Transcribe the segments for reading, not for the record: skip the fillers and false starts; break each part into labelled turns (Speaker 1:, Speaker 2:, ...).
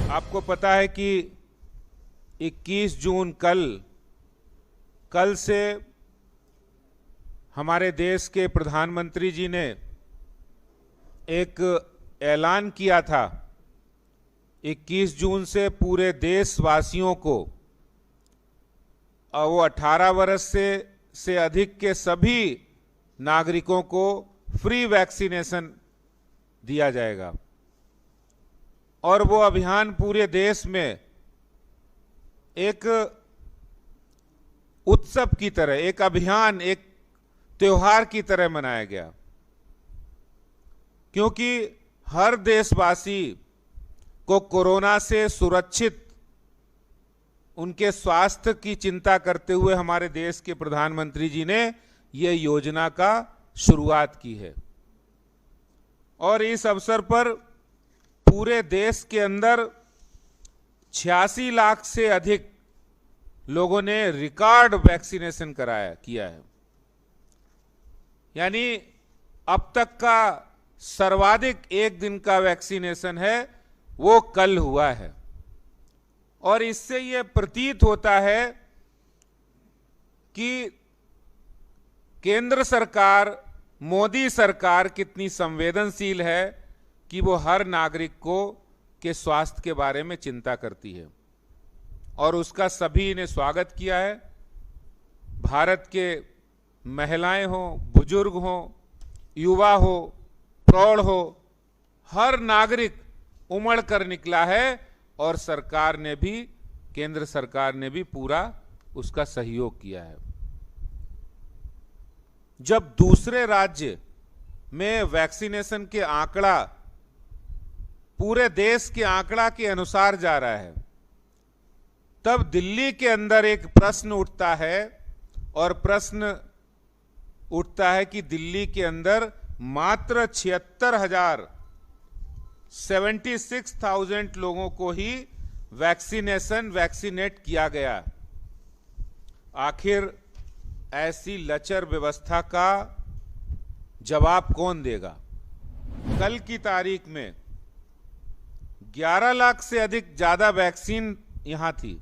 Speaker 1: आपको पता है कि 21 जून कल से हमारे देश के प्रधानमंत्री जी ने एक ऐलान किया था। 21 जून से पूरे देशवासियों को वो 18 वर्ष से अधिक के सभी नागरिकों को फ्री वैक्सीनेशन दिया जाएगा और वो अभियान पूरे देश में एक उत्सव की तरह, एक अभियान, एक त्योहार की तरह मनाया गया, क्योंकि हर देशवासी को कोरोना से सुरक्षित उनके स्वास्थ्य की चिंता करते हुए हमारे देश के प्रधानमंत्री जी ने ये योजना का शुरुआत की है। और इस अवसर पर पूरे देश के अंदर 86 लाख से अधिक लोगों ने रिकॉर्ड वैक्सीनेशन किया है। यानी अब तक का सर्वाधिक एक दिन का वैक्सीनेशन है वो कल हुआ है। और इससे ये प्रतीत होता है कि केंद्र सरकार, मोदी सरकार कितनी संवेदनशील है कि वो हर नागरिक के स्वास्थ्य के बारे में चिंता करती है और उसका सभी ने स्वागत किया है। भारत के महिलाएं हो, बुजुर्ग हो, युवा हो, प्रौढ़ हो, हर नागरिक उमड़ कर निकला है और सरकार ने भी, केंद्र सरकार ने भी पूरा उसका सहयोग किया है। जब दूसरे राज्य में वैक्सीनेशन के आंकड़ा पूरे देश के आंकड़ा के अनुसार जा रहा है, तब दिल्ली के अंदर एक प्रश्न उठता है और प्रश्न उठता है कि दिल्ली के अंदर मात्र 76,000 लोगों को ही वैक्सीनेट किया गया। आखिर ऐसी लचर व्यवस्था का जवाब कौन देगा? कल की तारीख में 11 लाख से अधिक ज्यादा वैक्सीन यहां थी।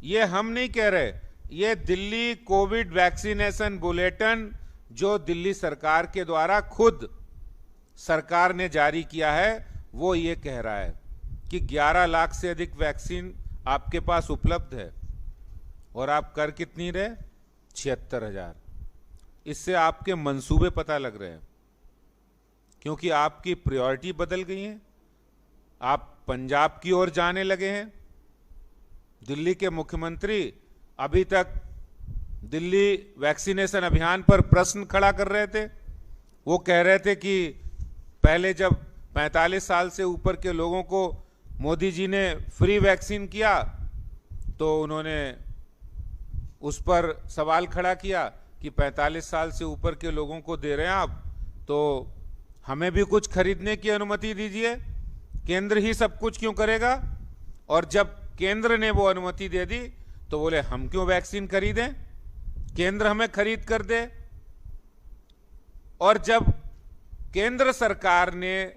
Speaker 1: ये हम नहीं कह रहे, ये दिल्ली कोविड वैक्सीनेशन बुलेटिन जो दिल्ली सरकार के द्वारा खुद सरकार ने जारी किया है, वो ये कह रहा है कि 11 लाख से अधिक वैक्सीन आपके पास उपलब्ध है और आप कर कितनी रहे? 76,000। इससे आपके मंसूबे पता लग रहे हैं, क्योंकि आपकी प्रायोरिटी बदल गई है। आप पंजाब की ओर जाने लगे हैं। दिल्ली के मुख्यमंत्री अभी तक दिल्ली वैक्सीनेशन अभियान पर प्रश्न खड़ा कर रहे थे। वो कह रहे थे कि पहले जब 45 साल से ऊपर के लोगों को मोदी जी ने फ्री वैक्सीन किया तो उन्होंने उस पर सवाल खड़ा किया कि 45 साल से ऊपर के लोगों को दे रहे हैं आप, तो हमें भी कुछ खरीदने की अनुमति दीजिए, केंद्र ही सब कुछ क्यों करेगा? और जब केंद्र ने वो अनुमति दे दी तो बोले हम क्यों वैक्सीन खरीदें, केंद्र हमें खरीद कर दे। और जब केंद्र सरकार ने,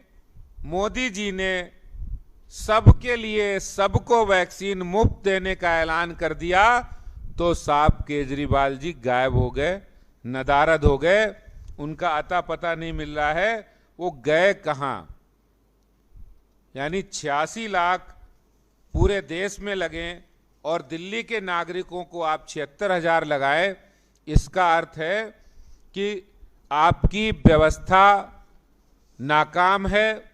Speaker 1: मोदी जी ने सबके लिए, सबको वैक्सीन मुफ्त देने का ऐलान कर दिया तो साहब केजरीवाल जी गायब हो गए, नदारद हो गए। उनका अता पता नहीं मिल रहा है, वो गए कहां? यानी 86 लाख पूरे देश में लगे और दिल्ली के नागरिकों को आप 76,000 लगाए। इसका अर्थ है कि आपकी व्यवस्था नाकाम है,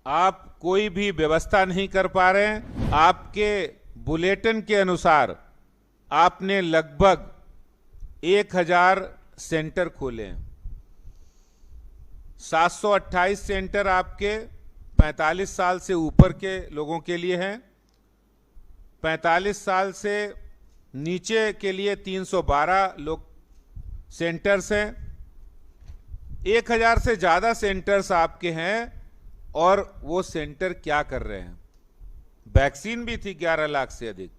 Speaker 1: आप कोई भी व्यवस्था नहीं कर पा रहे हैं। आपके बुलेटिन के अनुसार आपने लगभग 1,000 सेंटर खोले हैं। 728 सेंटर आपके 45 साल से ऊपर के लोगों के लिए हैं। 45 साल से नीचे के लिए 312 लोग सेंटर्स हैं। 1,000 से ज्यादा सेंटर्स आपके हैं। और वो सेंटर क्या कर रहे हैं? वैक्सीन भी थी 11 लाख से अधिक,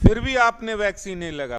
Speaker 1: फिर भी आपने वैक्सीन नहीं लगा